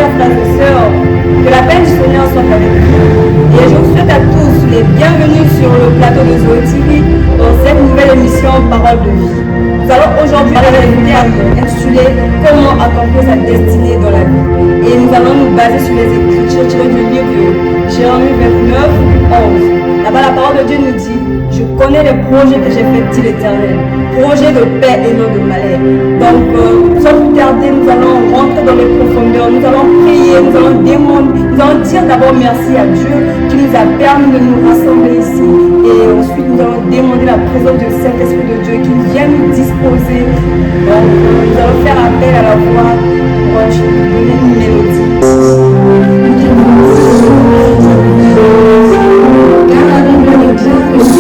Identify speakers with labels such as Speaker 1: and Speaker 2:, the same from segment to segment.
Speaker 1: chers frères et sœurs, que la paix du Seigneur soit avec vous. Et je vous souhaite à tous les bienvenus sur le plateau de Zoé TV dans cette nouvelle émission Parole de vie. Nous allons aujourd'hui parler d'un thème intitulé Comment accomplir sa destinée dans la vie. Et nous allons nous baser sur les Écritures tirées du livre de Jérémie 29, 11. Là-bas, la parole de Dieu nous dit: je connais les projets que j'ai faits, dit l'Éternel, projets de paix et non de malheur. Donc, sans plus tarder, nous allons rentrer dans les profondeurs, nous allons prier, nous allons demander, nous allons dire d'abord merci à Dieu qui nous a permis de nous rassembler ici. Et ensuite, nous allons demander la présence du Saint-Esprit de Dieu qui vient nous disposer. Donc, nous allons faire appel à la voix pour donner une mélodie.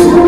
Speaker 2: Je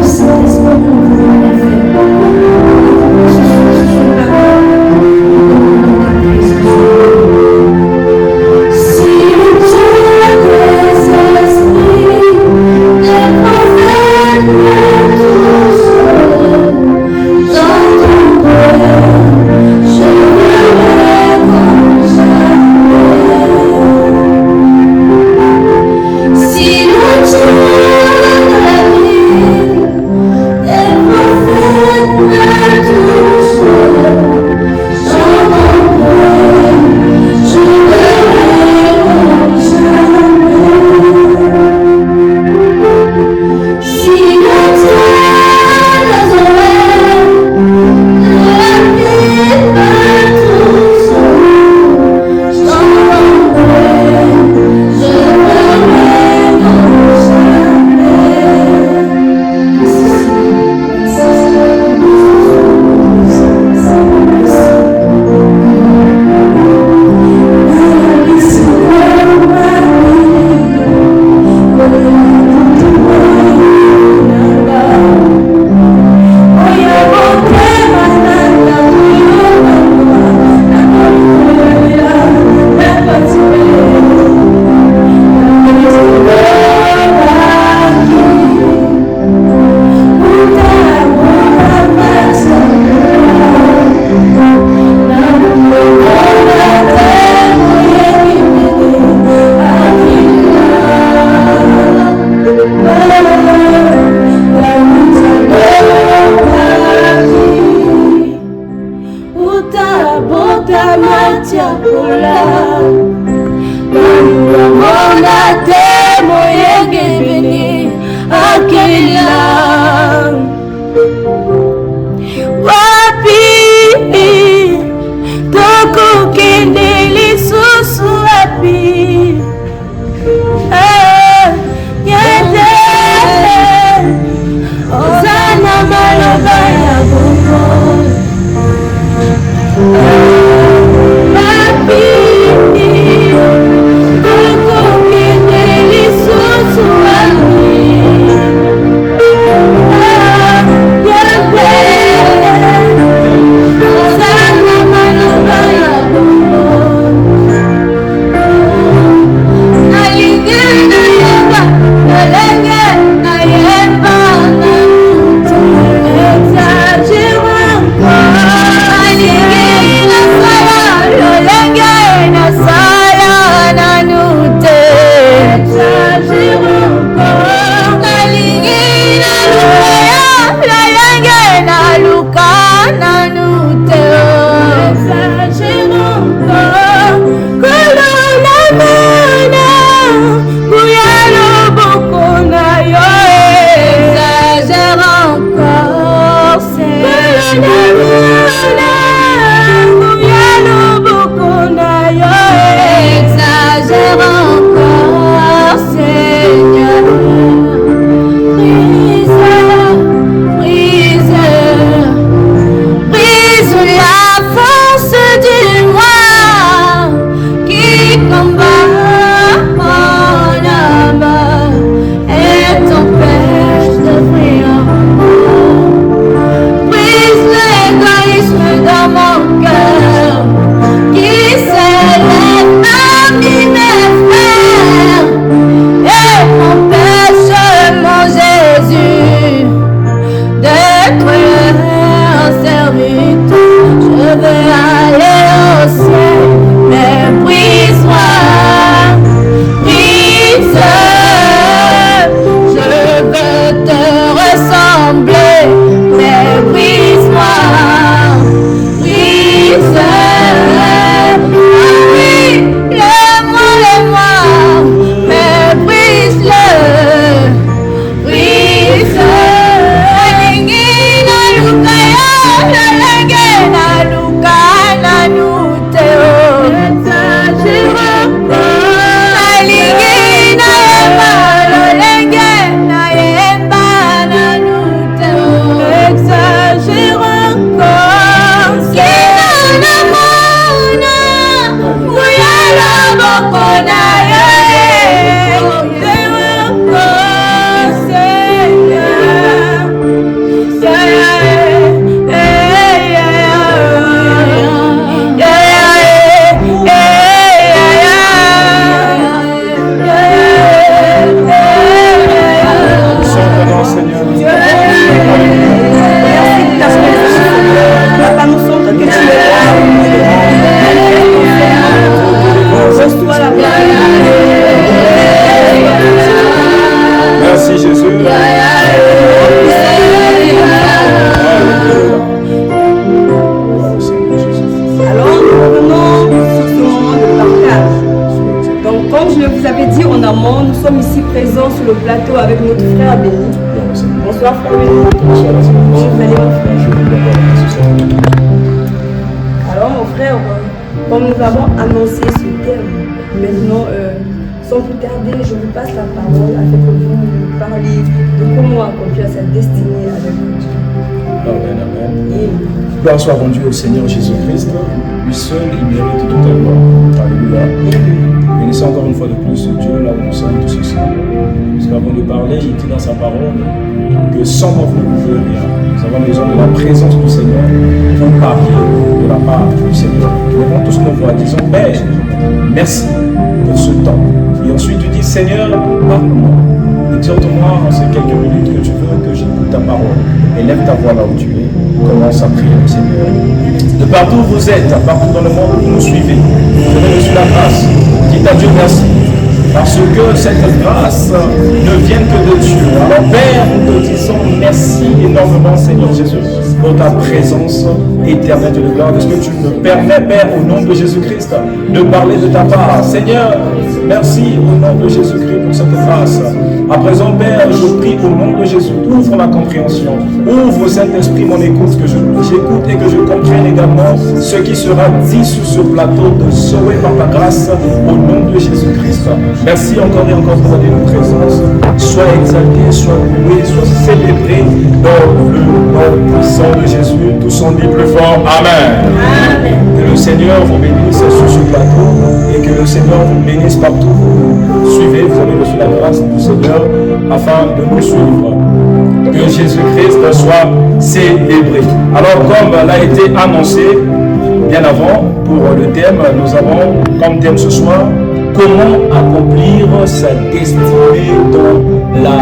Speaker 1: sur le plateau avec notre frère Béni. Bonsoir frère Béni. Alors mon frère, comme nous avons annoncé ce thème, maintenant, sans plus tarder, je vous passe la parole afin que vous nous parliez de comment accomplir cette destinée avec Dieu.
Speaker 2: Amen, amen. Gloire soit rendue au Seigneur Jésus-Christ. Lui seul, il mérite totalement. Alléluia. Bénissons encore une fois de plus Dieu là où nous sommes tous ensemble. Parce qu'avant de parler, il dit dans sa parole que sans moi vous ne pouvez rien. Nous avons besoin de la présence du Seigneur pour parler de la part du Seigneur. Nous levons tous nos voix, disons Père, merci pour ce temps. Et ensuite tu dis Seigneur, parle-moi. Exhorte-moi en ces quelques minutes que tu veux que j'écoute ta parole. Élève ta voix là où tu es. Commence à prier le Seigneur. De partout où vous êtes, partout dans le monde où vous nous suivez, vous avez reçu la grâce. Dites à Dieu merci. Parce que cette grâce ne vient que de Dieu. Alors Père, nous te disons merci énormément Seigneur Jésus pour ta présence éternelle de gloire. Est-ce que tu me permets Père au nom de Jésus-Christ de parler de ta part. Seigneur, merci au nom de Jésus-Christ pour cette grâce. À présent Père, je prie au nom de Jésus, ouvre ma compréhension, ouvre Saint-Esprit mon écoute, que j'écoute et que je comprenne également ce qui sera dit sur ce plateau de Zoé par ta grâce au nom de Jésus-Christ. Merci encore et encore pour notre présence. Sois exalté, sois loué, sois célébré dans le nom puissant de Jésus. Tous on dit plus fort. Amen. Amen. Que le Seigneur vous bénisse sur ce plateau et que le Seigneur vous bénisse partout où vous suivez. Vous avez reçu la grâce du Seigneur afin de nous suivre. Que Jésus-Christ soit célébré. Alors comme l'a été annoncé bien avant pour le thème, nous avons comme thème ce soir comment accomplir sa destinée dans la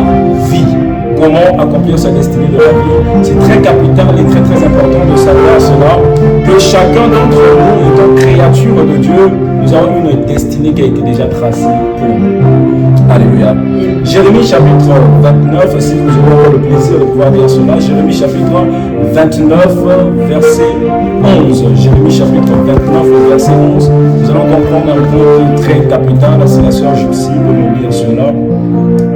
Speaker 2: vie. Comment accomplir sa destinée dans la vie. C'est très capital et très très important de savoir cela, que chacun d'entre nous étant créature de Dieu, nous avons une destinée qui a été déjà tracée pour nous. Alléluia. Jérémie chapitre 29, si vous aurez encore le plaisir de pouvoir lire cela, Jérémie chapitre 29, verset 11. Jérémie chapitre 29, verset 11. Nous allons comprendre un point qui est très capital. C'est la sœur Jussie pour nous lire cela.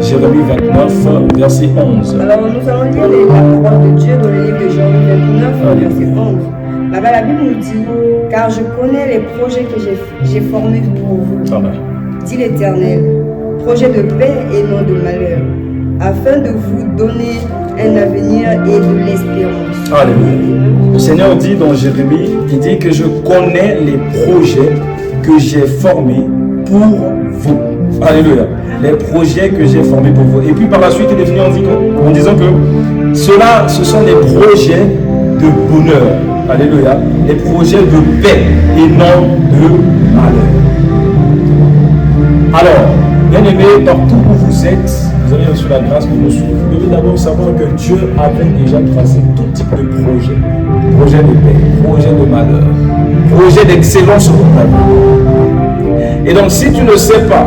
Speaker 2: Jérémie 29, verset 11.
Speaker 1: Alors nous allons lire la parole de Dieu dans le livre de Jérémie 29, verset 11. Là-bas, la Bible nous dit, car je connais les projets que j'ai formés pour vous, dit l'Éternel, projets de paix et non de malheur, afin de vous donner un avenir et de l'espérance.
Speaker 2: Alléluia. Le Seigneur dit dans Jérémie, il dit que je connais les projets que j'ai formés pour vous. Alléluia. Les projets que j'ai formés pour vous. Et puis par la suite, il est fini en disant que cela, ce sont des projets de bonheur. Alléluia. Les projets de paix et non de malheur. Alors, bien aimé, partout où vous êtes, vous avez reçu la grâce de nous suivre. Vous devez d'abord savoir que Dieu avait déjà tracé tout type de projet. Projet de paix, projet de malheur, projet d'excellence pour ta vie. Et donc, si tu ne sais pas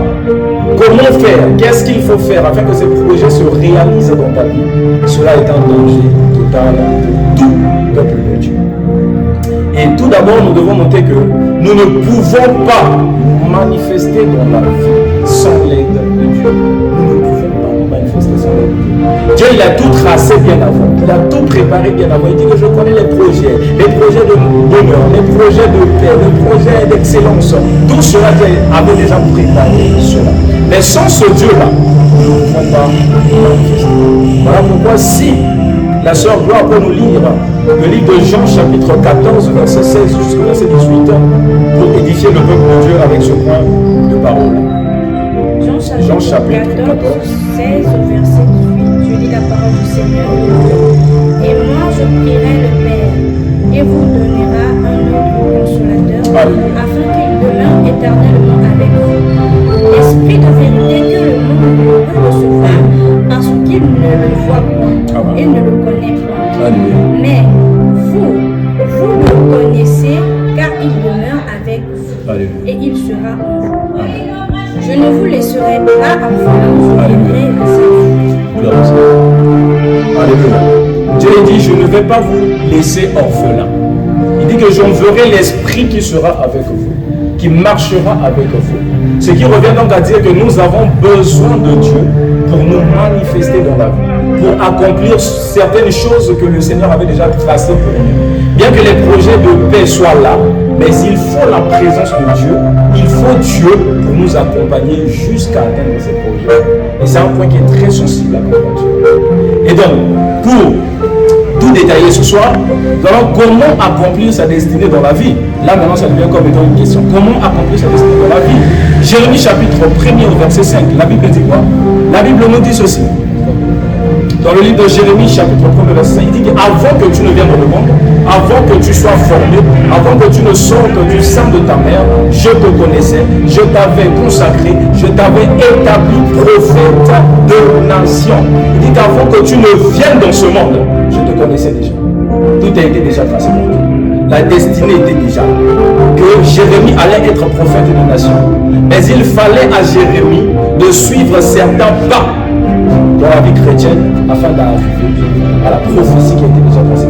Speaker 2: comment faire, qu'est-ce qu'il faut faire afin que ces projets se réalisent dans ta vie, cela est un danger total pour tout peuple de Dieu. Et tout d'abord, nous devons noter que nous ne pouvons pas manifester dans la vie sans l'aide de Dieu. Nous ne pouvons pas manifester sans l'aide de Dieu. Dieu, il a tout tracé bien avant. Il a tout préparé bien avant. Il dit que je connais les projets de bonheur, les projets de paix, les projets d'excellence. Tout cela, Dieu avait déjà préparé cela. Mais sans ce Dieu-là, nous ne pouvons pas manifester. Voilà pourquoi si la sœur Gloire peut nous lire le livre de Jean chapitre 14, verset 16 jusqu'au verset 18, pour édifier le peuple de Dieu avec ce point de parole.
Speaker 1: Jean chapitre 14, 16 au verset 18, je lis la parole du Seigneur. Et moi je prierai le Père, et vous donnera un autre consolateur, afin qu'il demeure éternellement avec vous. L'esprit de vérité que le monde ne peut recevoir, parce qu'il ne le voit pas et ne le connaît pas. Mais vous le connaissez, car il demeure avec vous. Et il sera en vous. Je ne vous laisserai pas orphelins, je viendrai à vous.
Speaker 2: Alléluia. Dieu dit, je ne vais pas vous laisser orphelins. Il dit que j'enverrai l'esprit qui sera avec vous, qui marchera avec vous. Ce qui revient donc à dire que nous avons besoin de Dieu pour manifester dans la vie, pour accomplir certaines choses que le Seigneur avait déjà tracées pour nous. Bien que les projets de paix soient là, mais il faut la présence de Dieu, il faut Dieu pour nous accompagner jusqu'à atteindre ces projets. Et c'est un point qui est très sensible à comprendre. Et donc, pour tout détailler ce soir, nous allons comment accomplir sa destinée dans la vie. Là maintenant ça devient comme étant une question. Comment accomplir sa destinée dans la vie? Jérémie chapitre 1er au verset 5. La Bible dit quoi? La Bible nous dit ceci. Dans le livre de Jérémie chapitre 1er verset 5, il dit qu'avant que tu ne viennes dans le monde, avant que tu sois formé, avant que tu ne sortes du sein de ta mère, je te connaissais, je t'avais consacré, je t'avais établi prophète de nation. Il dit qu'avant que tu ne viennes dans ce monde, je te connaissais déjà. Tout a été déjà tracé pour toi. La destinée était déjà que Jérémie allait être prophète de nation. Mais il fallait à Jérémie de suivre certains pas dans la vie chrétienne afin d'arriver à la prophétie qui a été déjà tracée.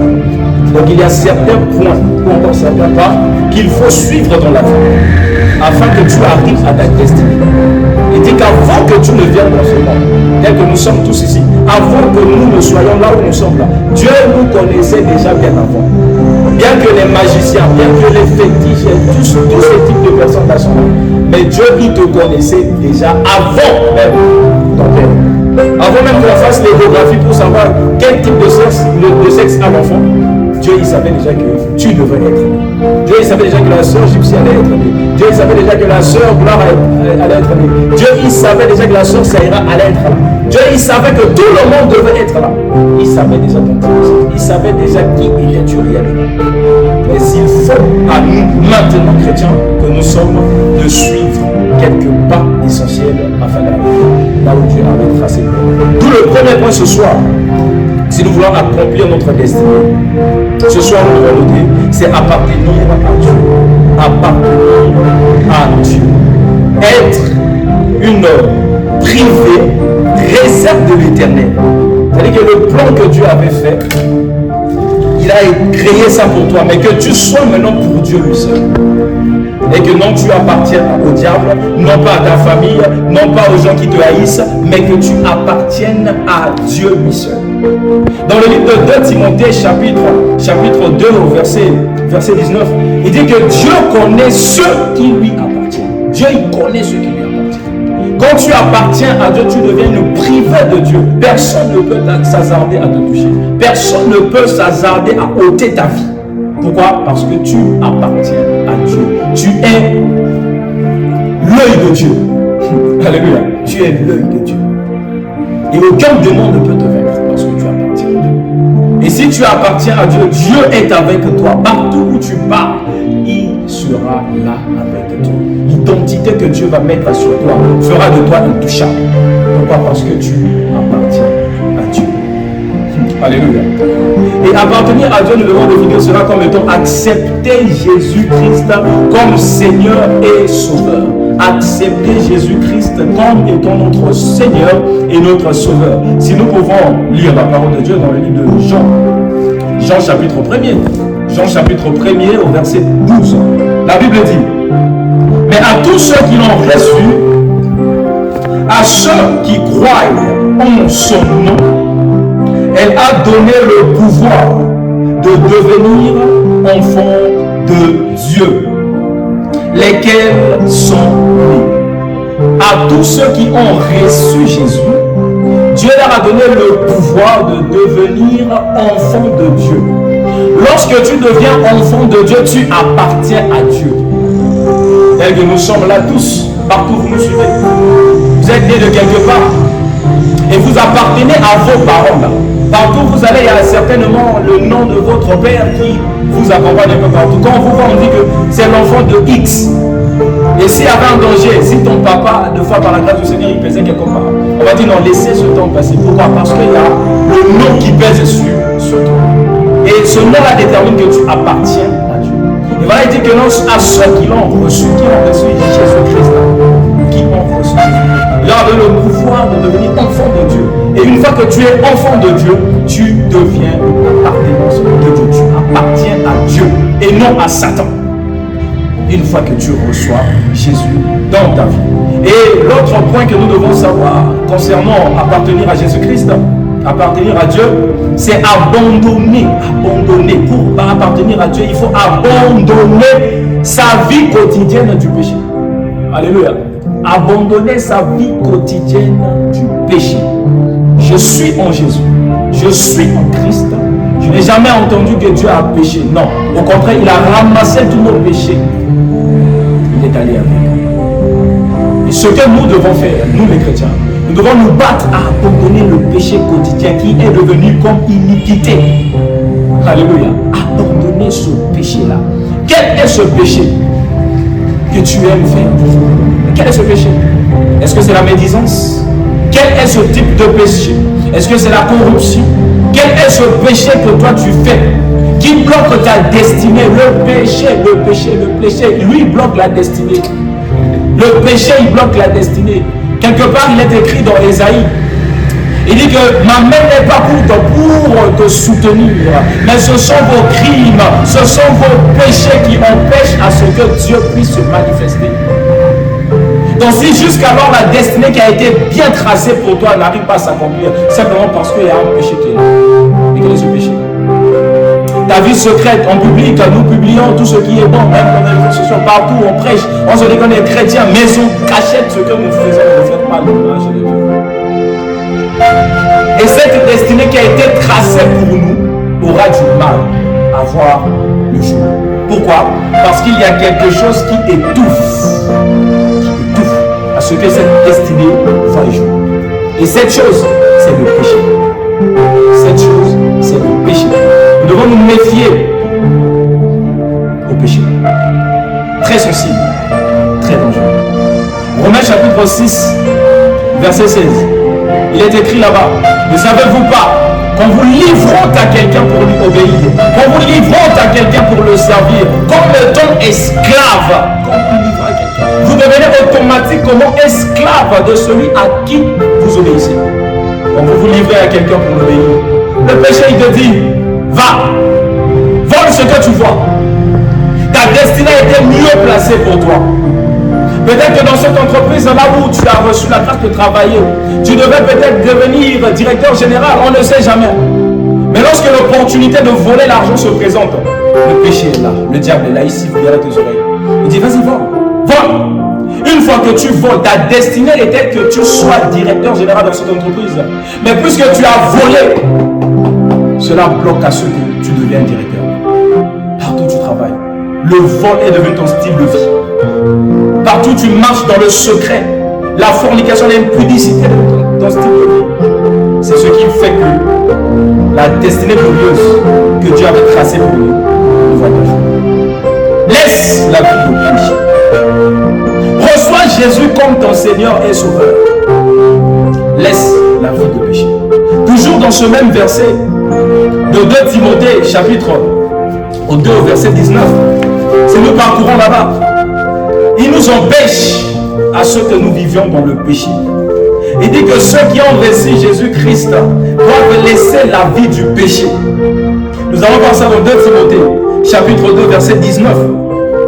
Speaker 2: Donc il y a certains points ou encore certains pas qu'il faut suivre dans la vie afin que tu arrives à ta destinée. Il dit qu'avant que tu ne viennes dans ce monde, tel que nous sommes tous ici, avant que nous ne soyons là où nous sommes là, Dieu nous connaissait déjà bien avant. Bien que les magiciens, bien que les fétiches, tous ces types de personnes là sont là, mais Dieu il te connaissait déjà avant même ton père. Avant même qu'on fasse l'échographie pour savoir quel type de sexe a l'enfant, Dieu il savait déjà que tu devrais être. Dieu il savait déjà que la sœur Gypsy allait être née. Dieu il savait déjà que la sœur Gloire allait être née. Dieu il savait déjà que la sœur Saïra allait être là. Dieu il savait que tout le monde devait être là. Il savait déjà ton projet. Il savait déjà qui il est Dieu réellement. Mais il faut à nous maintenant chrétiens que nous sommes de suivre quelques pas essentiels afin d'arriver là où Dieu avait tracé. D'où le premier point ce soir. Si nous voulons accomplir notre destinée, ce soir nous devons noter, c'est appartenir à Dieu. Appartenir à Dieu. Être une privée réserve de l'éternel. C'est-à-dire que le plan que Dieu avait fait, il a créé ça pour toi, mais que tu sois maintenant pour Dieu lui seul. Et que non tu appartiennes au diable, non pas à ta famille, non pas aux gens qui te haïssent, mais que tu appartiennes à Dieu lui seul. Dans le livre de 2 Timothée chapitre 2 au verset 19, il dit que Dieu connaît ceux qui lui appartiennent. Dieu il connaît ceux qui lui appartiennent. Quand tu appartiens à Dieu, tu deviens une privée de Dieu. Personne ne peut s'hasarder à te toucher. Personne ne peut s'hasarder à ôter ta vie. Pourquoi? Parce que tu appartiens à Dieu. Tu es l'œil de Dieu. Alléluia. Tu es l'œil de Dieu. Et aucun démon ne peut te vaincre parce que tu appartiens à Dieu. Et si tu appartiens à Dieu, Dieu est avec toi. Partout où tu pars, il sera là avec toi. L'identité que Dieu va mettre sur toi fera de toi intouchable. Pourquoi? Parce que tu appartiens à Dieu. Alléluia. Et appartenir à Dieu, nous devons définir cela comme étant accepter Jésus-Christ comme Seigneur et Sauveur. Accepter Jésus-Christ comme étant notre Seigneur et notre Sauveur. Si nous pouvons lire la parole de Dieu dans le livre de Jean chapitre 1er. Jean chapitre 1er au verset 12. La Bible dit: mais à tous ceux qui l'ont reçu, à ceux qui croient en son nom, elle a donné le pouvoir de devenir enfants de Dieu, lesquels sont nés. À tous ceux qui ont reçu Jésus, Dieu leur a donné le pouvoir de devenir enfants de Dieu. Lorsque tu deviens enfant de Dieu, tu appartiens à Dieu. Tel que nous sommes là tous, partout vous nous suivez. Vous êtes nés de quelque part et vous appartenez à vos parents là. Partout vous allez, il y a certainement le nom de votre père qui vous accompagne un peu partout. Quand on vous voit, on dit que c'est l'enfant de X. Et s'il y avait un danger, si ton papa, de fois par la grâce du Seigneur, il pesait quelque part, on va dire non, laissez ce temps passer. Pourquoi? Parce qu'il y a le nom qui pèse sur toi. Et ce nom-là détermine que tu appartiens à Dieu. Et voilà, il dit que non, à ceux qui l'ont reçu, Jésus-Christ, qui ont reçu Jésus, il leur donne le pouvoir de devenir enfant de Dieu. Et une fois que tu es enfant de Dieu, tu deviens une appartenance de Dieu. Tu appartiens à Dieu et non à Satan. une fois que tu reçois Jésus dans ta vie. Et l'autre point que nous devons savoir concernant appartenir à Jésus-Christ, appartenir à Dieu, c'est abandonner. Abandonner. Pour appartenir à Dieu, il faut abandonner sa vie quotidienne du péché. Alléluia. Abandonner sa vie quotidienne du péché. Je suis en Jésus. Je suis en Christ. Je n'ai jamais entendu que Dieu a péché. Non. Au contraire, il a ramassé tous nos péchés. Il est allé avec nous. Et ce que nous devons faire, nous les chrétiens, nous devons nous battre à abandonner le péché quotidien qui est devenu comme iniquité. Alléluia. Abandonner ce péché-là. Quel est ce péché que tu aimes faire? Quel est ce péché? Est-ce que c'est la médisance? Quel est ce type de péché? Est-ce que c'est la corruption? Quel est ce péché que toi tu fais qui bloque ta destinée? Le péché, lui bloque la destinée. Le péché, il bloque la destinée. Quelque part, il est écrit dans Ésaïe. Il dit que ma main n'est pas pour te soutenir, mais ce sont vos crimes, ce sont vos péchés qui empêchent à ce que Dieu puisse se manifester. Donc si jusqu'alors la destinée qui a été bien tracée pour toi n'arrive pas à s'accomplir, simplement parce qu'il y a un péché qui est là. Et quel est ce péché? Ta vie secrète, en public, nous publions tout ce qui est bon, même dans les réseaux sociaux, partout on prêche, on se dit qu'on est chrétien, mais on cachette ce que nous faisons, on ne fait pas l'image de Dieu. Et cette destinée qui a été tracée pour nous aura du mal à voir le jour. Pourquoi? Parce qu'il y a quelque chose qui étouffe à ce que cette destinée voit le jour. Et cette chose, c'est le péché. Cette chose, c'est le péché. Nous devons nous méfier au péché. Très sensible, très dangereux. Romains chapitre 6, verset 16. Il est écrit là-bas, ne savez-vous pas qu'on vous livrons à quelqu'un pour lui obéir, qu'on vous livrons à quelqu'un pour le servir, comme étant esclave, comme vous livrez à quelqu'un. Vous devenez automatiquement esclave de celui à qui vous obéissez. Quand vous vous livrez à quelqu'un pour l'obéir, le péché il te dit, va, vole ce que tu vois. Ta destinée a été mieux placée pour toi. Peut-être que dans cette entreprise, là où tu as reçu la carte de travailler, tu devais peut-être devenir directeur général, on ne sait jamais. Mais lorsque l'opportunité de voler l'argent se présente, le péché est là, le diable est là, ici, vous verrez tes oreilles. Il dit, vas-y, vole. Une fois que tu voles, ta destinée était que tu sois directeur général dans cette entreprise. Mais puisque tu as volé, cela bloque à ce que tu deviens directeur. Partout où tu travailles, le vol est devenu ton style de vie. Partout où tu marches dans le secret, la fornication, l'impudicité de ton style de vie. C'est ce qui fait que la destinée glorieuse que Dieu avait tracée pour nous ne voit pas jour. Laisse la vie de péché. Reçois Jésus comme ton Seigneur et Sauveur. Laisse la vie de péché. Toujours dans ce même verset de 2 Timothée, chapitre 2, verset 19, si nous parcourons là-bas, il nous empêche à ceux que nous vivions dans le péché. Il dit que ceux qui ont reçu Jésus-Christ doivent laisser la vie du péché. Nous allons voir ça dans 2 Timothée, chapitre 2, verset 19.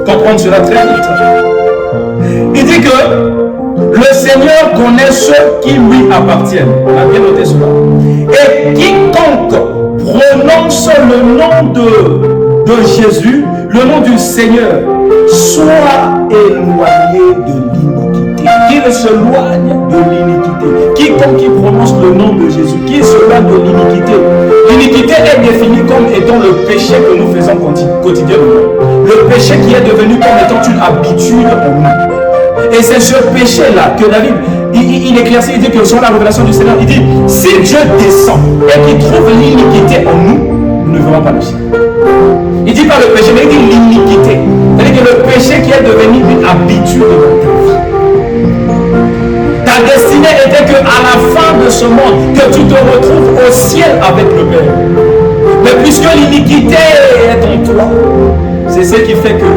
Speaker 2: Comprendre cela très vite. Il dit que le Seigneur connaît ceux qui lui appartiennent. On a bien noté cela. Et quiconque prononce le nom de Jésus, le nom du Seigneur, soit éloigné de l'iniquité. Qu'il s'éloigne de l'iniquité. Quiconque qui prononce le nom de Jésus, qui s'éloigne de l'iniquité. L'iniquité est définie comme étant le péché que nous faisons quotidiennement. Le péché qui est devenu comme étant une habitude en nous. Et c'est ce péché-là que David, il éclaircit, il dit que sur la révélation du Seigneur, il dit, si Dieu descend et qu'il trouve l'iniquité en nous, nous ne verrons pas le ciel. Il dit pas le péché, mais il dit l'iniquité. C'est-à-dire que le péché qui est devenu une habitude dans ta vie. Ta destinée était qu'à la fin de ce monde, que tu te retrouves au ciel avec le Père. Mais puisque l'iniquité est en toi, c'est ce qui fait que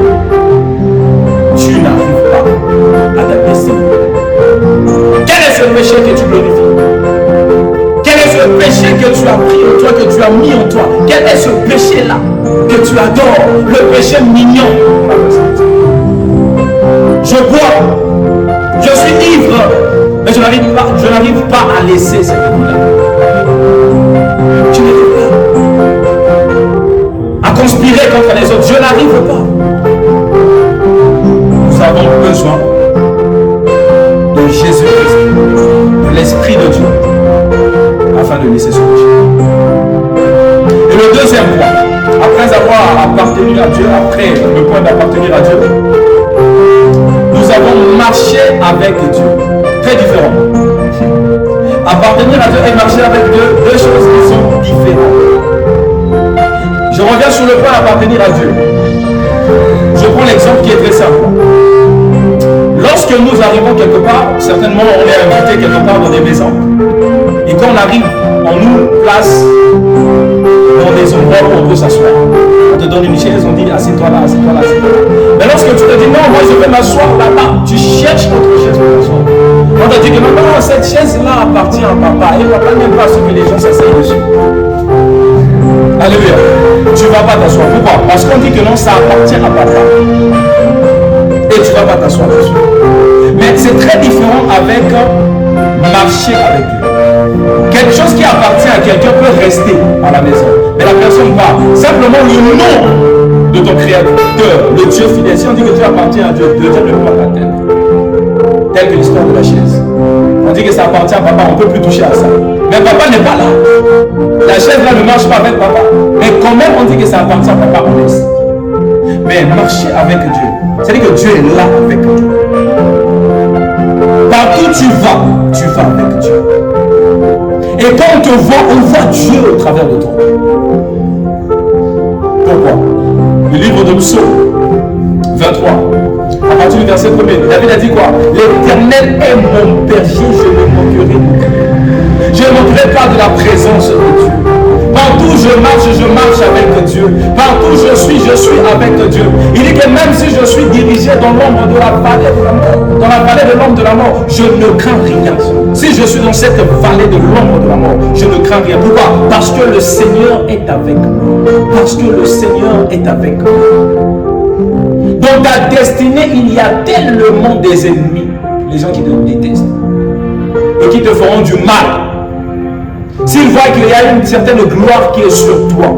Speaker 2: tu n'arrives pas à ta destinée. Quel est ce péché que tu glorifies? Quel est ce péché que tu as pris en toi, que tu as mis en toi? Quel est ce péché-là que tu adores? Le péché mignon. Je bois. Je suis ivre. Mais je n'arrive pas à laisser cette vie-là. Je n'arrive pas à conspirer contre les autres. Je n'arrive pas. Nous avons besoin de Jésus-Christ, de l'Esprit de Dieu, afin de laisser ce péché. Et le deuxième point, après avoir appartenu à Dieu, après le point d'appartenir à Dieu, nous avons marché avec Dieu. Très différent. Appartenir à Dieu et marcher avec Dieu, deux choses qui sont différentes. Je reviens sur le point d'appartenir à Dieu. Je prends l'exemple qui est très simple. Lorsque nous arrivons quelque part, certainement on est invité quelque part dans des maisons, et quand on arrive, on nous place dans des endroits où on peut s'asseoir. On te donne une chaise, on dit assieds-toi là, assieds-toi là, assieds-toi là. Mais lorsque tu te dis non, moi je vais m'asseoir là-bas, tu cherches autre chaise pour t'asseoir. On te dit que non, cette chaise-là appartient à papa, et papa n'aime pas ce que les gens s'asseyent dessus. Alléluia. Tu ne vas pas t'asseoir. Pourquoi? Parce qu'on dit que non, ça appartient à papa. Et tu ne vas pas t'asseoir dessus. Mais c'est très différent avec marcher avec Dieu. Quelque chose qui appartient à quelqu'un peut rester à la maison. Mais la personne va. Simplement le nom de ton créateur, le Dieu fidèle. Si on dit que tu appartiens à Dieu, Dieu ne peut pas t'atteindre. Telle que l'histoire de la chaise. On dit que ça appartient à papa, on ne peut plus toucher à ça. Mais papa n'est pas là. La chaise là ne marche pas avec papa. Mais quand même on dit que ça appartient à papa, on laisse. Mais marcher avec Dieu, c'est-à-dire que Dieu est là avec toi. Partout tu vas avec Dieu. Et quand on te voit, on voit Dieu au travers de toi. Pourquoi? Le livre de Psaume 23, à partir du verset 1er, David a dit quoi? L'Éternel est mon berger, je ne manquerai pas. Je ne manquerai pas de la présence de Dieu. Partout je marche avec Dieu. Partout je suis avec Dieu. Il dit que même si je suis dirigé dans l'ombre de la vallée de la mort, dans la vallée de l'ombre de la mort, je ne crains rien. Si je suis dans cette vallée de l'ombre de la mort, je ne crains rien. Pourquoi? Parce que le Seigneur est avec moi. Parce que le Seigneur est avec moi. Dans ta destinée, il y a tellement des ennemis, les gens qui te détestent et qui te feront du mal. S'ils voient qu'il y a une certaine gloire qui est sur toi,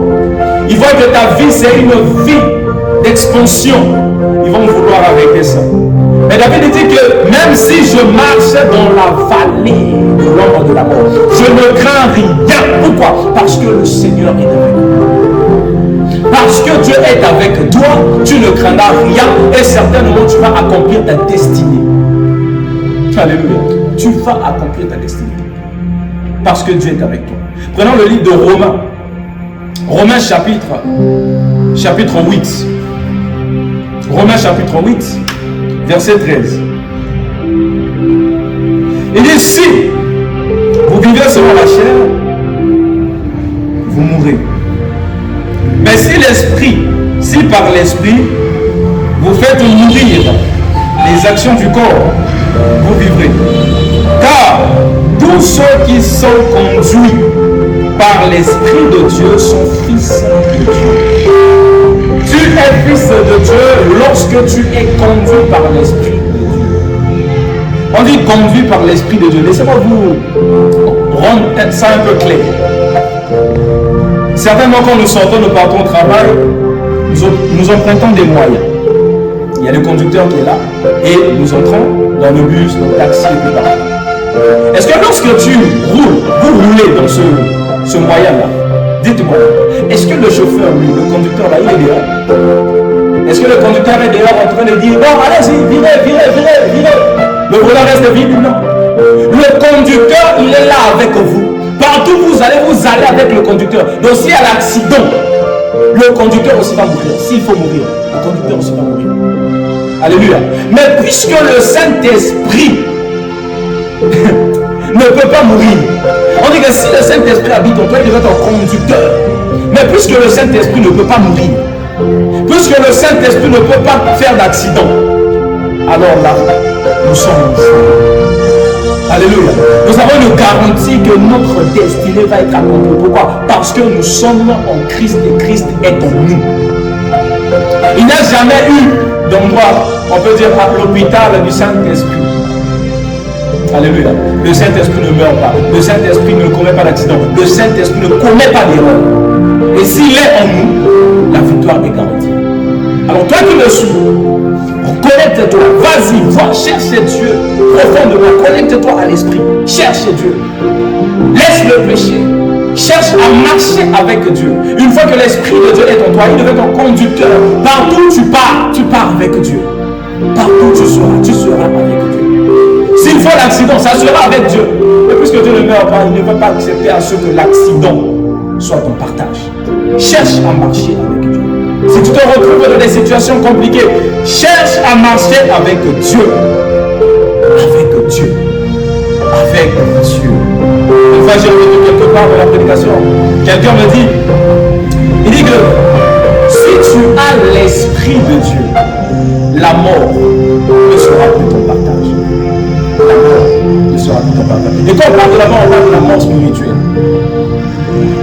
Speaker 2: ils voient que ta vie c'est une vie d'expansion, ils vont vouloir arrêter ça. Mais David dit que même si je marche dans la vallée de l'ombre de la mort, je ne crains rien. Pourquoi? Parce que le Seigneur est avec moi. Parce que Dieu est avec toi, tu ne craindras rien et certainement tu vas accomplir ta destinée. Alléluia. Tu vas accomplir ta destinée. Parce que Dieu est avec toi. Prenons le livre de Romains. Romains chapitre 8. Romains chapitre 8, verset 13. Il dit, si vous vivez selon la chair, vous mourrez. Mais si par l'esprit, vous faites mourir les actions du corps, vous vivrez. Car tous ceux qui sont conduits par l'Esprit de Dieu sont fils de Dieu. Tu es fils de Dieu lorsque tu es conduit par l'Esprit de Dieu. On dit conduit par l'Esprit de Dieu. Laissez-moi vous rendre ça un peu clair. Certainement quand nous sortons, nous partons au travail, nous empruntons des moyens. Il y a le conducteur qui est là et nous entrons dans le bus, dans le taxi et tout ça. Est-ce que lorsque tu roules, vous roulez dans ce moyen-là, dites-moi, est-ce que le chauffeur, lui, le conducteur là, il est dehors? Est-ce que le conducteur est dehors en train de dire, bon, allez-y, virez. Le volant reste vide? Non. Le conducteur, il est là avec vous. Partout où vous allez avec le conducteur. Donc s'il y a l'accident, le conducteur aussi va mourir. S'il faut mourir, le conducteur aussi va mourir. Alléluia. Mais puisque le Saint-Esprit ne peut pas mourir. On dit que si le Saint-Esprit habite en toi, il devrait être un conducteur. Mais puisque le Saint-Esprit ne peut pas mourir, puisque le Saint-Esprit ne peut pas faire d'accident, alors là, nous sommes ici. Alléluia. Nous avons une garantie que notre destinée va être accomplie. Pourquoi? Parce que nous sommes en Christ et Christ est en nous. Il n'a jamais eu d'endroit, on peut dire, à l'hôpital du Saint-Esprit. Alléluia. Le Saint-Esprit ne meurt pas. Le Saint-Esprit ne commet pas d'accident. Le Saint-Esprit ne commet pas d'erreur. Et s'il est en nous, la victoire est garantie. Alors toi qui me suis, connecte-toi, vas-y, va chercher Dieu profondément, connecte-toi à l'Esprit, cherche Dieu, laisse le péché, cherche à marcher avec Dieu. Une fois que l'Esprit de Dieu est en toi, il devient ton conducteur. Partout où tu pars avec Dieu. Partout où tu seras avec Dieu. S'il faut l'accident, ça sera avec Dieu. Et puisque Dieu ne meurt pas, il ne peut pas accepter à ce que l'accident soit ton partage. Cherche à marcher avec Dieu. Si tu te retrouves dans des situations compliquées, cherche à marcher avec Dieu. Avec Dieu. Avec Dieu. Une fois, j'ai entendu quelque part dans la prédication, quelqu'un me dit, il dit que si tu as l'Esprit de Dieu, la mort ne sera plus ton partage. La mort ne sera plus ton partage. Et quand on parle de la mort, on parle de la mort spirituelle.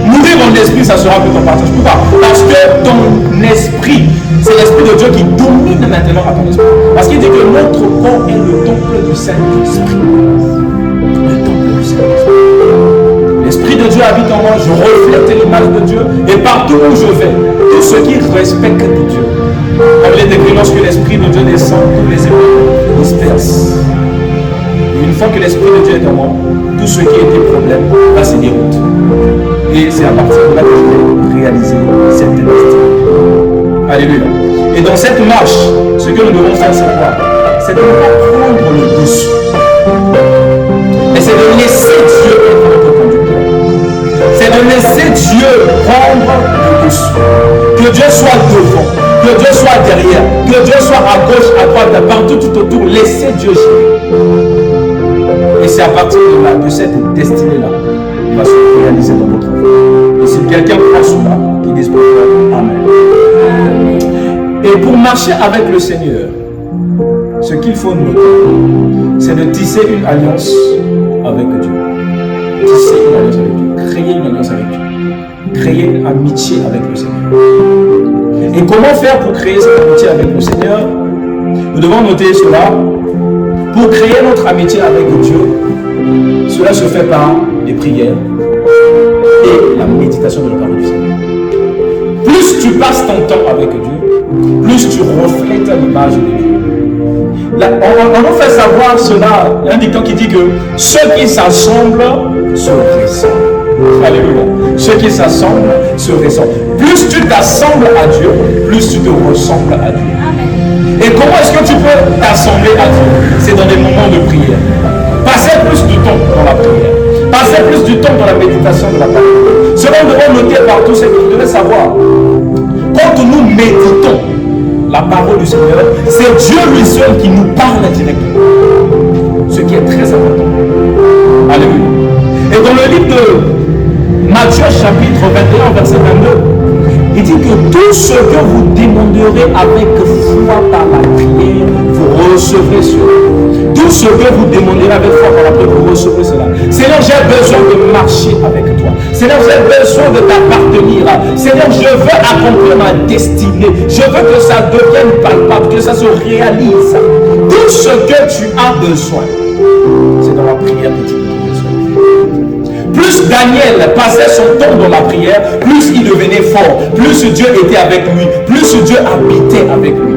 Speaker 2: Mourir dans l'esprit, ça sera plus ton partage. Pourquoi? Parce que ton esprit, c'est l'Esprit de Dieu qui domine maintenant à ton esprit. Parce qu'il dit que notre corps est le temple du Saint-Esprit. Le temple du Saint-Esprit. L'Esprit de Dieu habite en moi, je reflète l'image de Dieu. Et partout où je vais, tous ceux qui respectent Dieu, comme il est écrit, lorsque l'Esprit de Dieu descend, tous les ennemis dispersent. Et une fois que l'Esprit de Dieu est en moi, tout ce qui était problème va se dérouler. Et c'est à partir de là que je vais réaliser cette destinée. Alléluia. Et dans cette marche, ce que nous devons faire, c'est quoi? C'est de ne pas prendre le dessus. Et c'est de laisser Dieu être notre conducteur. C'est de laisser Dieu prendre le dessus. Que Dieu soit devant, que Dieu soit derrière, que Dieu soit à gauche, à droite, partout, tout autour. Laissez Dieu gérer. Et c'est à partir de là, de cette destinée-là, il va se réaliser dans votre vie. Et si quelqu'un croit cela, qu'il dise pour toi, Amen. Et pour marcher avec le Seigneur, ce qu'il faut noter, c'est de tisser une alliance avec Dieu. Tisser une alliance avec Dieu. Créer une alliance avec Dieu. Créer une amitié avec le Seigneur. Et comment faire pour créer cette amitié avec le Seigneur? Nous devons noter cela. Pour créer notre amitié avec Dieu, cela se fait par les prières et la méditation de la parole du Seigneur. Plus tu passes ton temps avec Dieu, plus tu reflètes l'image de Dieu. Là, on nous fait savoir cela, il y a un dicton qui dit que ceux qui s'assemblent se ressemblent. Alléluia. Ceux qui s'assemblent se ressemblent. Plus tu t'assembles à Dieu, plus tu te ressembles à Dieu. Et comment est-ce que tu peux t'assembler à Dieu? C'est dans des moments de prière. Passez plus du temps dans la prière. Passez plus du temps dans la méditation de la parole. Ce que nous devons noter partout, c'est que vous devez savoir, quand nous méditons la parole du Seigneur, c'est Dieu lui seul qui nous parle directement. Ce qui est très important. Alléluia. Et dans le livre de Matthieu chapitre 21, verset 22, il dit que tout ce que vous demanderez avec foi par la prière, vous recevrez cela. Tout ce que vous demanderez avec foi par la prière, vous recevrez cela. Seigneur, j'ai besoin de marcher avec toi. Seigneur, j'ai besoin de t'appartenir. Seigneur, je veux accomplir ma destinée. Je veux que ça devienne palpable, que ça se réalise. Tout ce que tu as besoin, c'est dans la prière que tu as besoin. Plus Daniel passait son temps dans la prière, plus il devenait fort, plus Dieu était avec lui, plus Dieu habitait avec lui.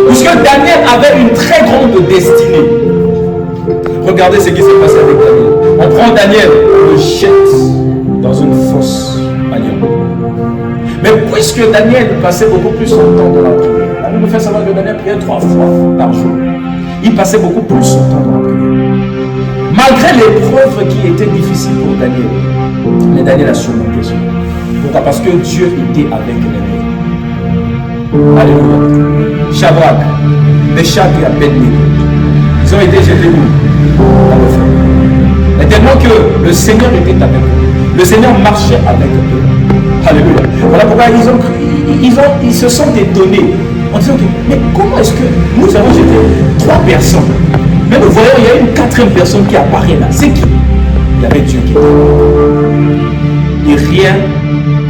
Speaker 2: Puisque Daniel avait une très grande destinée. Regardez ce qui s'est passé avec Daniel. On prend Daniel, on le jette dans une fosse à lion. Mais puisque Daniel passait beaucoup plus son temps dans la prière, la Bible nous fait savoir que Daniel priait 3 fois par jour. Il passait beaucoup plus son temps dans la prière. Malgré l'épreuve qui était difficile pour Daniel, mais Daniel a surmonté cela. Pourquoi? Parce que Dieu était avec Daniel. Alléluia. Shadrach, Meshach et Abednego, ils ont été jetés où? Dans le feu. Et tellement que le Seigneur était avec eux. Le Seigneur marchait avec eux. Alléluia. Voilà pourquoi ils se sont étonnés en disant que, mais comment est-ce que nous avons jeté 3 personnes? Mais nous voyons, il y a une 4e personne qui apparaît là. C'est qui? Il y avait Dieu qui était là. Et rien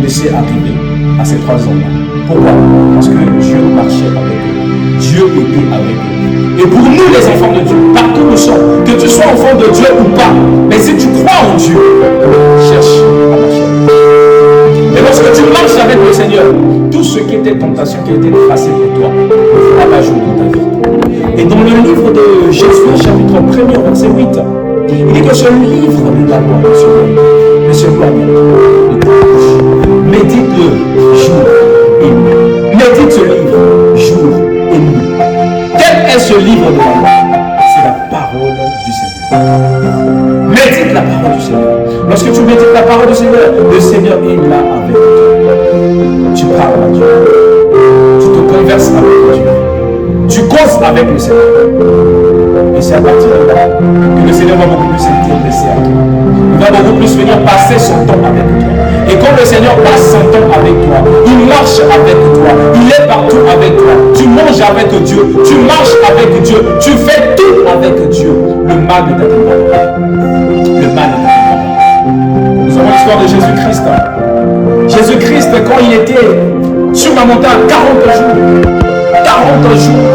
Speaker 2: ne s'est arrivé à ces 3 hommes. Pourquoi? Parce que Dieu marchait avec eux. Dieu était avec eux. Et pour nous les enfants de Dieu, partout où nous sommes, que tu sois enfant de Dieu ou pas, mais si tu crois en Dieu, cherche à marcher avec lui. Et lorsque tu marches avec le Seigneur, tout ce qui était tentation, qui était tracé pour toi, ne fera pas jour dans ta vie. Et dans le livre de Jésus, chapitre 1er, verset 8, il dit que ce livre de la loi ne se voit pas. Médite-le jour et nuit. Médite ce livre jour et nuit. Quel est ce livre de la loi? C'est la parole du Seigneur. Médite la parole du Seigneur. Lorsque tu médites la parole du Seigneur, le Seigneur est là avec toi. Tu parles à Dieu. Tu te converses avec Dieu. Tu causes avec le Seigneur. Et c'est à partir de là que le Seigneur va beaucoup plus s'intéresser à toi. Il va beaucoup plus venir passer son temps avec toi. Et quand le Seigneur passe son temps avec toi, il marche avec toi, il est partout avec toi. Tu manges avec Dieu, tu marches avec Dieu, tu fais tout avec Dieu. Le mal ne t'atteindra pas. Le mal ne t'atteindra pas. Nous avons l'histoire de Jésus-Christ. Jésus-Christ, quand il était sur la montagne, 40 jours,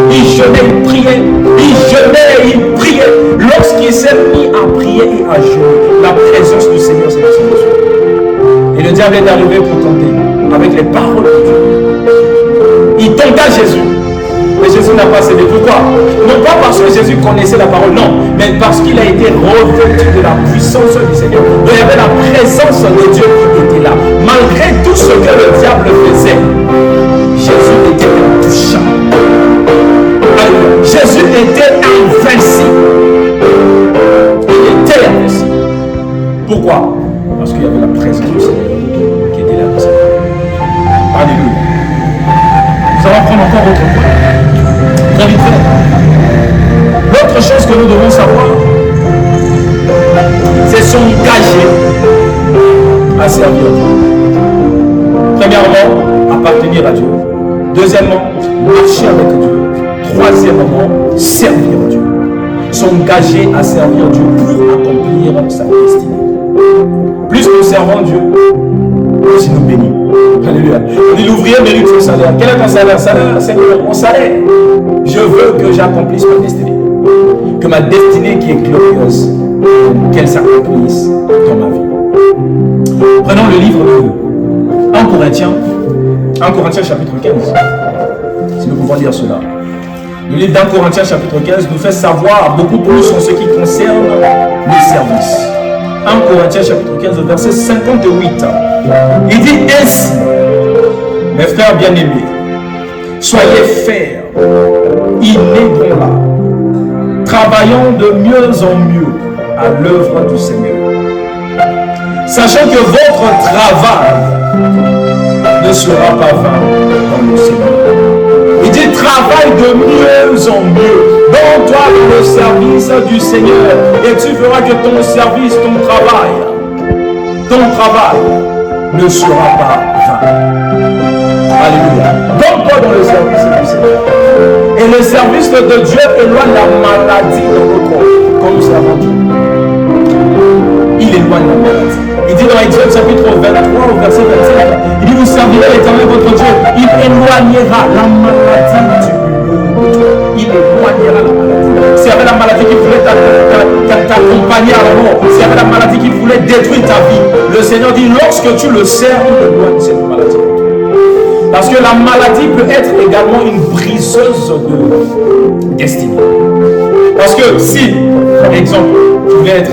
Speaker 2: il jeûnait, il priait, il jeûnait, il priait. Lorsqu'il s'est mis à prier et à jeûner, la présence du Seigneur s'est descendue. Et le diable est arrivé pour tenter avec les paroles de Dieu. Il tenta Jésus, mais Jésus n'a pas cédé. Pourquoi? Non pas parce que Jésus connaissait la parole, non, mais parce qu'il a été revêtu de la puissance du Seigneur. Donc il y avait la présence de Dieu qui était là. Malgré tout ce que le diable faisait, Jésus était intouchable. Jésus était invincible. Il était invincible. Pourquoi? Parce qu'il y avait la présence du Seigneur qui était là. Alléluia. Nous allons prendre encore autre point. Très vite fait. L'autre chose que nous devons savoir, c'est s'engager à servir Dieu. Premièrement, appartenir à Dieu. Deuxièmement, marcher avec Dieu. Troisièmement, servir Dieu. S'engager à servir Dieu pour accomplir sa destinée. Plus nous servons Dieu, plus il nous bénit. Alléluia. On dit l'ouvrier mérite son salaire. Quel est ton salaire? Seigneur, mon salaire. Je veux que j'accomplisse ma destinée. Que ma destinée qui est glorieuse, qu'elle s'accomplisse dans ma vie. Prenons le livre de 1 Corinthiens chapitre 15. Si nous pouvons lire cela. Le livre d'1 Corinthiens chapitre 15 nous fait savoir beaucoup plus en ce qui concerne le service. 1 Corinthiens chapitre 15 verset 58. Il dit ainsi, mes frères bien-aimés, soyez fermes, inébranlables, travaillant de mieux en mieux à l'œuvre du Seigneur, sachant que votre travail ne sera pas vain dans le Seigneur. Il dit travaille de mieux en mieux. Donne-toi dans le service du Seigneur et tu verras que ton service, ton travail ne sera pas vain. Alléluia. Donne-toi dans le service du Seigneur. Et le service de Dieu éloigne la maladie dans nos corps quand nous servons Dieu. Il éloigne la maladie. Il dit dans Exode chapitre 23 au verset 25, il dit vous servirez l'Éternel votre Dieu, il éloignera la maladie du milieu de toi. Il éloignera la maladie. S'il y avait la maladie qui voulait t'accompagner à la mort, s'il y avait la maladie qui voulait détruire ta vie, le Seigneur dit lorsque tu le sers, il éloigne cette maladie. Parce que la maladie peut être également une briseuse de destinée. Parce que si, par exemple, tu voulais être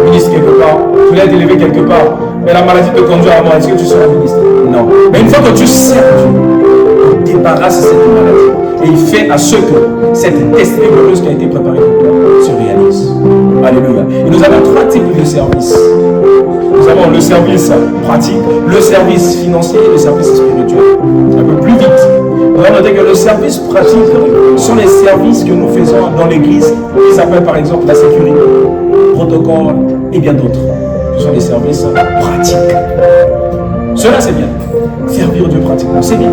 Speaker 2: ministre quelque part, tu voulais être élevé quelque part, mais la maladie te conduit à la mort, est-ce que tu seras ministre? Non. Mais une fois que tu sers Dieu, il débarrasse cette maladie. Et il fait à ce que cette destinée glorieuse qui a été préparée pour toi se réalise. Alléluia. Et nous avons 3 types de services. Nous avons le service pratique, le service financier et le service spirituel. Un peu plus vite. Vous allez noter que le service pratique sont les services que nous faisons dans l'église qui s'appellent par exemple la sécurité, protocole et bien d'autres. Ce sont des services pratiques. Cela c'est bien. Servir Dieu pratiquement, c'est bien.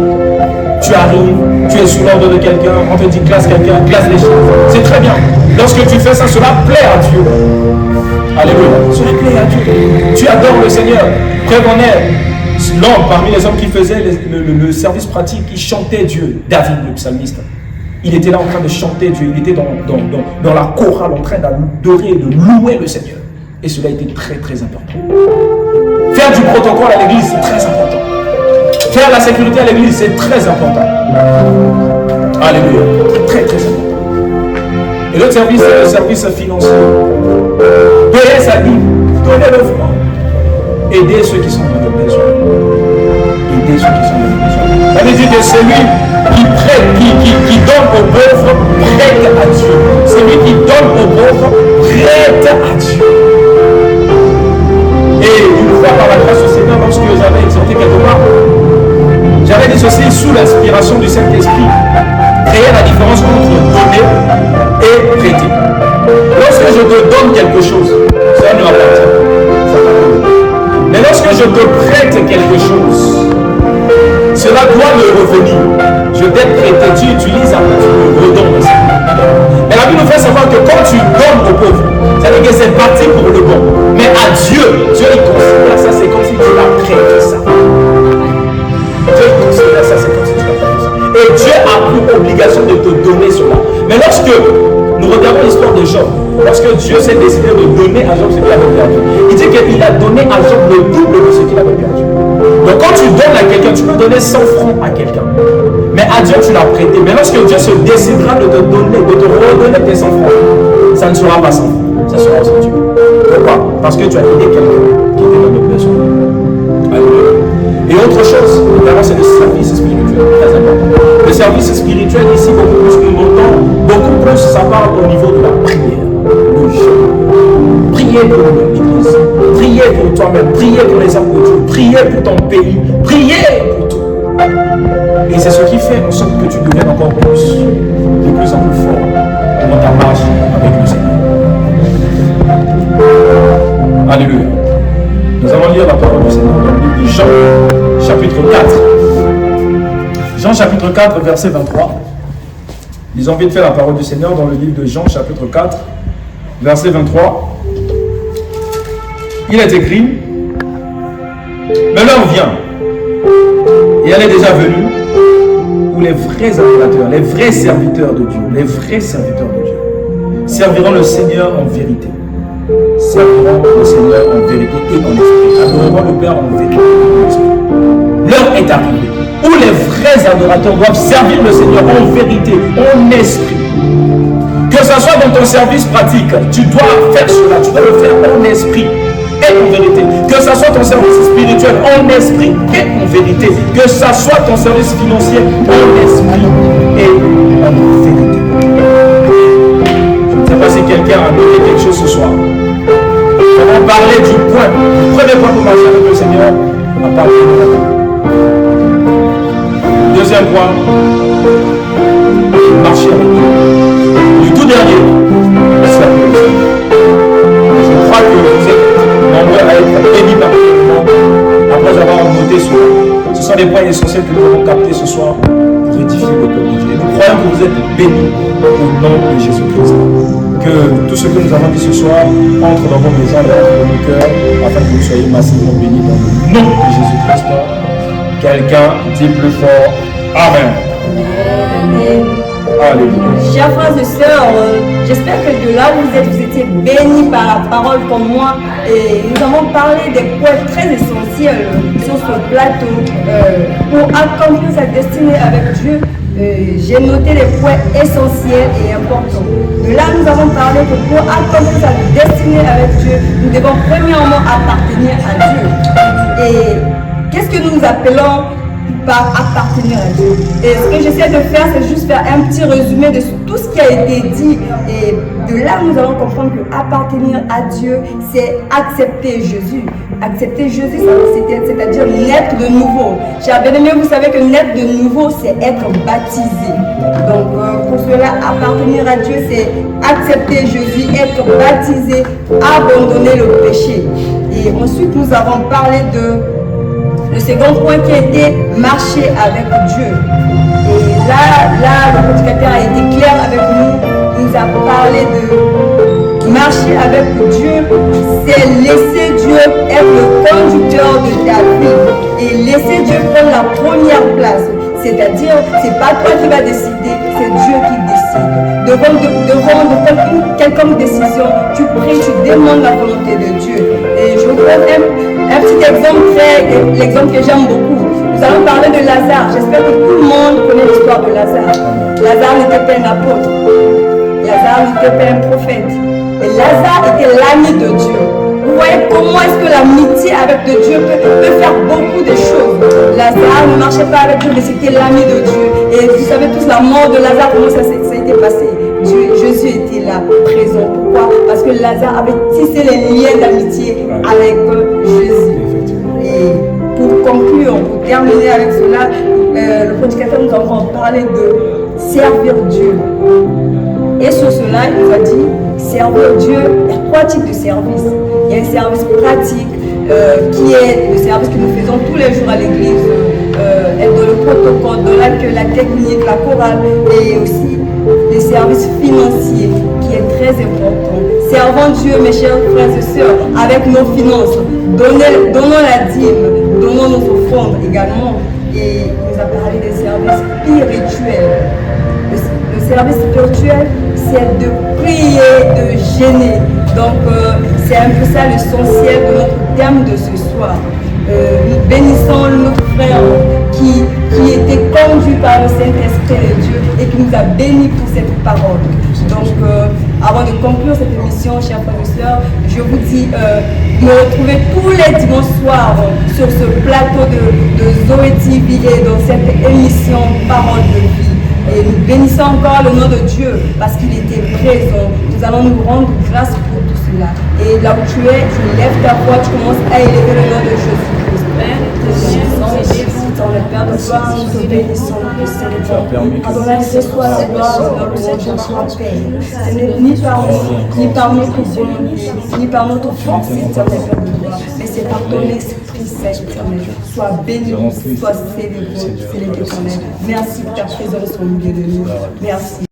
Speaker 2: Tu arrives, tu es sous l'ordre de quelqu'un, on te dit glace quelqu'un, glace les choses. C'est très bien. Lorsque tu fais ça, cela plaît à Dieu. Alléluia. Cela plaît à Dieu. Tu adores le Seigneur. Preuve en est. L'homme, parmi les hommes qui faisaient le service pratique, il chantait Dieu, David le psalmiste. Il était là en train de chanter Dieu, il était dans la chorale en train d'adorer, de louer le Seigneur. Et cela était très très important. Faire du protocole à l'église, c'est très important. Faire la sécurité à l'église, c'est très important. Alléluia. Très très important. Et l'autre service, c'est le service financier. Payer sa dîme, donner l'offrande. Aider ceux qui sont dans le besoin. Aider ceux qui sont dans le besoin. Ça veut dire que celui qui prête, qui donne aux pauvres, prête à Dieu. Celui qui donne aux pauvres, prête à Dieu. Et une fois par la grâce du Seigneur, lorsque j'avais exhorté quelque part, j'avais dit ceci sous l'inspiration du Saint-Esprit. Créer la différence entre donner et prêter. Lorsque je te donne quelque chose, ça ne m'appartient. Mais lorsque je te prête quelque chose, cela doit me revenir. Je t'ai prêté, tu utilises, après tu me redonnes ça. Mais la Bible nous fait savoir que quand tu donnes aux pauvres, ça veut dire que c'est parti pour le bon. Mais à Dieu, Dieu il considère ça, c'est comme si tu l'as prêté ça. Dieu il considère ça, c'est comme si tu l'as prêté ça. Et Dieu a pour obligation de te donner cela. Mais lorsque nous regardons l'histoire de Job, lorsque Dieu s'est décidé de donner à Job ce qu'il avait perdu, il dit qu'il a donné à Job le double de ce qu'il avait perdu. Donc quand tu donnes à quelqu'un, tu peux donner 100 francs à quelqu'un. Mais à Dieu, tu l'as prêté. Mais lorsque Dieu se décidera de te donner, de te redonner tes 100 francs, ça ne sera pas 100 francs, ça sera 100 Dieu. Pourquoi? Parce que tu as aidé quelqu'un qui était dans le besoin. Alléluia. Et autre chose, évidemment, c'est le service spirituel, très important. Le service spirituel, ici, beaucoup plus que longtemps, beaucoup plus, ça parle au niveau de la prière, le jeûne. Prier pour l'Église, prier pour toi-même, prier pour les hommes de Dieu, prier pour ton pays, prier pour tout. Et c'est ce qui fait en sorte que tu deviennes encore plus, de plus en plus fort dans ta marche avec le Seigneur. Alléluia. Nous allons lire la parole du Seigneur dans le livre de Jean, chapitre 4. Jean, chapitre 4, verset 23. Ils ont vite fait la parole du Seigneur dans le livre de Jean, chapitre 4, verset 23. Il est écrit: mais l'heure vient, et elle est déjà venue, où les vrais adorateurs, les vrais serviteurs de Dieu, les vrais serviteurs de Dieu, serviront le Seigneur en vérité. Serviront le Seigneur en vérité et en esprit. Adoreront le Père en vérité et en esprit. L'heure est arrivée où les vrais adorateurs doivent servir le Seigneur en vérité, en esprit. Que ce soit dans ton service pratique, tu dois faire cela, tu dois le faire en esprit et en vérité. Que ce soit ton service spirituel en esprit et en vérité. Que ce soit ton service financier en esprit et en vérité. Je ne sais pas si quelqu'un a noté quelque chose ce soir. On va parler du point. Le premier point pour marcher avec le Seigneur, on va parler de la. Deuxième point, marcher avec Dieu. Du tout dernier, servir le Seigneur. Je crois que vous êtes nombreux à être bénis par le après avoir noté cela. Ce sont des points essentiels que nous avons captés ce soir pour édifier le peuple de Dieu. Nous croyons que vous êtes bénis au nom de Jésus-Christ. Que tout ce que nous avons dit ce soir entre dans vos maisons et entre dans nos cœurs, afin que vous soyez massivement bénis dans le nom de Jésus-Christ. Quelqu'un dit plus fort Amen.
Speaker 1: Amen.
Speaker 2: Alléluia.
Speaker 1: Chers frères et sœurs, j'espère que de là où vous êtes, vous étiez bénis par la parole comme moi. Et nous avons parlé des points très essentiels sur ce plateau pour accomplir sa destinée avec Dieu. J'ai noté les points essentiels et importants. De là, nous avons parlé que pour accomplir sa destinée avec Dieu, nous devons premièrement appartenir à Dieu. Et qu'est-ce que nous appelons par appartenir à Dieu? Et ce que j'essaie de faire, c'est juste faire un petit résumé de tout ce qui a été dit. Et de là, nous allons comprendre que appartenir à Dieu, c'est accepter Jésus. Accepter Jésus, c'est-à-dire naître de nouveau. Chers bien-aimés, vous savez que naître de nouveau, c'est être baptisé. Donc, pour cela, appartenir à Dieu, c'est accepter Jésus, être baptisé, abandonner le péché. Et ensuite, nous avons parlé de le second point qui était marcher avec Dieu. Et là, le prédicateur a été clair avec nous. Il nous a parlé de marcher avec Dieu, c'est laisser Dieu être le conducteur de ta vie et laisser Dieu prendre la première place. C'est-à-dire, c'est pas toi qui vas décider, c'est Dieu qui décide. Devant quelconque décision, tu pries, tu demandes la volonté de Dieu. Et je vous donne un petit exemple, l'exemple que j'aime beaucoup. Nous allons parler de Lazare. J'espère que tout le monde connaît l'histoire de Lazare. Lazare n'était pas un apôtre. Lazare n'était pas un prophète. Et Lazare était l'ami de Dieu. Vous voyez comment est-ce que l'amitié avec de Dieu peut faire beaucoup de choses. Lazare ne marchait pas avec Dieu, mais c'était l'ami de Dieu. Et vous savez tous la mort de Lazare, comment ça a été passé. Jésus était là, présent. Pourquoi? Parce que Lazare avait tissé les liens d'amitié avec Jésus. Et pour conclure, pour terminer avec cela, le prédicateur nous a encore parlé de servir Dieu. Et sur cela, il nous a dit, servir Dieu, il y a 3 types de services. Il y a un service pratique qui est le service que nous faisons tous les jours à l'église, être dans le protocole, dans l'accueil, la technique, la chorale, et aussi les services financiers qui est très important. Servons Dieu, mes chers frères et sœurs, avec nos finances. Donnons la dîme, donnons nos offrandes également. Et il nous a parlé des services spirituels. Le service spirituel, c'est de prier, de gêner. Donc, c'est un peu ça l'essentiel de notre thème de ce soir. Nous bénissons notre frère qui était conduit par le Saint-Esprit de Dieu et qui nous a bénis pour cette parole. Donc, avant de conclure cette émission, chers frères et sœurs, je vous dis de me retrouver tous les dimanches soirs sur ce plateau de Zoé TV et dans cette émission Parole de vie. Et nous bénissons encore le nom de Dieu parce qu'il était présent. Nous allons nous rendre grâce pour tout cela. Et là où tu es, tu lèves ta voix, tu commences à élever le nom de Jésus-Christ. Dans le Père de gloire, nous te bénissons, le Seigneur. Adonai, ce soit la gloire, notre louange, notre paix. Ce n'est ni par nous, ni par notre volonté, ni par notre force, éternel Père de gloire, mais c'est par ton Esprit Saint, éternel. Sois béni, sois célébré, éternel. Merci pour ta présence au milieu de nous. Merci.